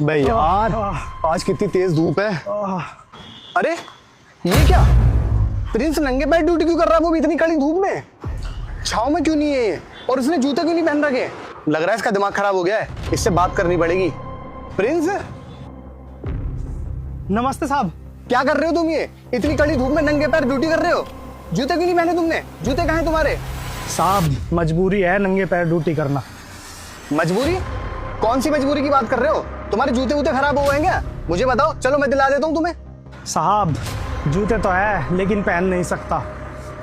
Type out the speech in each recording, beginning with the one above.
भाई यार आज कितनी तेज धूप है। अरे ये क्या, प्रिंस नंगे पैर ड्यूटी क्यों कर रहा है वो भी इतनी कड़ी धूप में? छाव में क्यों नहीं है ये? और इसने जूते क्यों नहीं पहन रखे? लग रहा है इसका दिमाग खराब हो गया है, इससे बात करनी पड़ेगी। प्रिंस नमस्ते साहब। क्या कर रहे हो तुम? ये इतनी कड़ी धूप में नंगे पैर ड्यूटी कर रहे हो? जूते क्यों नहीं पहने तुमने? जूते कहाँ हैं तुम्हारे? साहब मजबूरी है नंगे पैर ड्यूटी करना। मजबूरी? कौन सी मजबूरी की बात कर रहे हो? तुम्हारे जूते वूते खराब हो गए हैं क्या? मुझे बताओ, चलो मैं दिला देता हूँ तुम्हें। साहब जूते तो है लेकिन पहन नहीं सकता,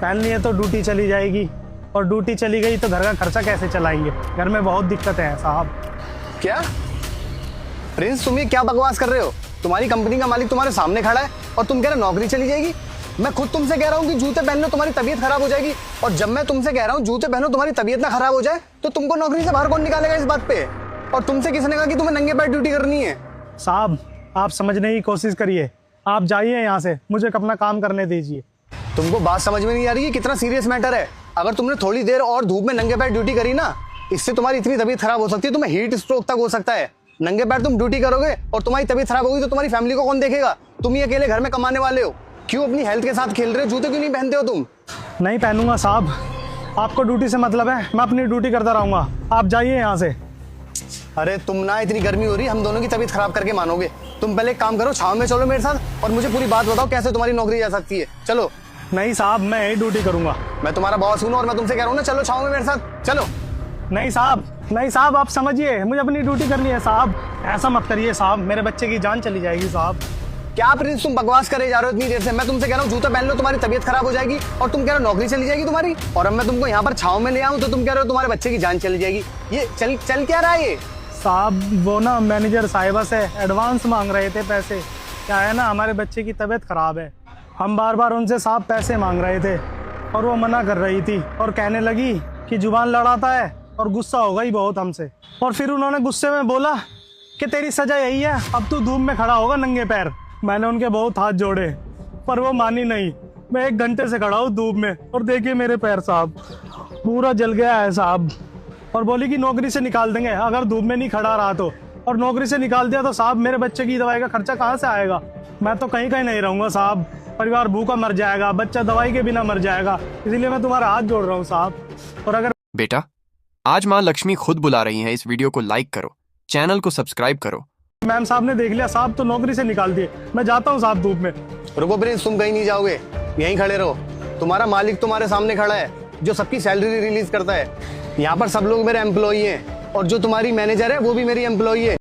पहन लिए तो ड्यूटी चली जाएगी और ड्यूटी चली गई तो घर का खर्चा कैसे चलाएंगे? घर में बहुत दिक्कतें हैं साहब। क्या प्रिंस, तुम ये क्या बकवास कर रहे हो? तुम्हारी कंपनी का मालिक तुम्हारे सामने खड़ा है और तुम कह रहे हो नौकरी चली जाएगी? मैं खुद तुमसे कह रहा हूँ कि जूते पहन लो तुम्हारी तबीयत खराब हो जाएगी, और जब मैं तुमसे कह रहा हूँ जूते पहनो तुम्हारी तबीयत ना खराब हो जाए, तो तुमको नौकरी से बाहर कौन निकालेगा इस बात पे? और तुमसे किसने कहा कि तुम्हें नंगे पैर ड्यूटी करनी है? साहब आप समझने की कोशिश करिए, आप जाइए यहाँ से, मुझे अपना काम करने दीजिए। तुमको बात समझ में नहीं आ रही है कितना सीरियस मैटर है? अगर तुमने थोड़ी देर और धूप में नंगे पैर ड्यूटी करी ना, इससे तुम्हारी इतनी तबीयत खराब हो सकती है, तुम्हें हीट स्ट्रोक तक हो सकता है। नंगे पैर तुम ड्यूटी करोगे और तुम्हारी तबीयत खराब होगी तो तुम्हारी फैमिली को कौन देखेगा? तुम ही अकेले घर में कमाने वाले हो, क्यों अपनी हेल्थ के साथ खेल रहे हो? जूते क्यों नहीं पहनते हो तुम? नहीं पहनूंगा साहब, आपको ड्यूटी से मतलब है, मैं अपनी ड्यूटी करता रहूंगा, आप जाइए यहाँ से। अरे तुम ना, इतनी गर्मी हो रही है, हम दोनों की तबीयत खराब करके मानोगे? तुम पहले एक काम करो, छाव में चलो मेरे साथ और मुझे पूरी बात बताओ कैसे तुम्हारी नौकरी जा सकती है। चलो। नहीं साहब मैं यही ड्यूटी करूंगा। मैं तुम्हारा बॉस हूं और मैं तुमसे कह रहा हूँ ना, चलो छाव में मेरे साथ चलो। नहीं साहब, नहीं साहब आप समझिए, मुझे अपनी ड्यूटी करनी है साहब, ऐसा मत करिए साहब, मेरे बच्चे की जान चली जाएगी साहब। क्या प्रिंस तुम बकवास करे जा रहे हो इतनी देर से? मैं तुमसे कह रहा हूँ जूता पहन लो तुम्हारी तबीयत खराब हो जाएगी, और तुम कह रहे हो नौकरी चली जाएगी तुम्हारी। और अब मैं तुमको यहाँ पर छाव में ले आऊँ तो तुम कह रहे हो तुम्हारे बच्चे की जान चली जाएगी। ये चल क्या रहा है ये? साहब वो ना मैनेजर साहिबा से एडवांस मांग रहे थे पैसे। क्या है ना, हमारे बच्चे की तबीयत खराब है, हम बार बार उनसे साहब पैसे मांग रहे थे और वो मना कर रही थी और कहने लगी कि जुबान लड़ाता है और गुस्सा हो गई बहुत हमसे। और फिर उन्होंने गुस्से में बोला कि तेरी सजा यही है, अब तू धूप में खड़ा होगा नंगे पैर। मैंने उनके बहुत हाथ जोड़े पर वो मानी नहीं। मैं 1 घंटे से खड़ा हूँ धूप में और देखिए मेरे पैर साहब पूरा जल गया है साहब। और बोली कि नौकरी से निकाल देंगे अगर धूप में नहीं खड़ा रहा तो, और नौकरी से निकाल दिया तो साहब मेरे बच्चे की दवाई का खर्चा कहाँ से आएगा? मैं तो कहीं नहीं रहूँगा साहब, परिवार भूखा मर जाएगा, बच्चा दवाई के बिना मर जाएगा, इसीलिए मैं तुम्हारा हाथ जोड़ रहा हूँ साहब। और अगर बेटा आज माँ लक्ष्मी खुद बुला रही हैं, इस वीडियो को लाइक करो, चैनल को सब्सक्राइब करो। मैम साहब ने देख लिया साहब तो नौकरी से निकाल दिए, मैं जाता हूँ साहब धूप में। रुको प्रिंस, तुम कहीं नहीं जाओगे, यहीं खड़े रहो। तुम्हारा मालिक तुम्हारे सामने खड़ा है जो सबकी सैलरी रिलीज करता है। यहाँ पर सब लोग मेरे एम्प्लॉई हैं और जो तुम्हारी मैनेजर है वो भी मेरी एम्प्लॉई है।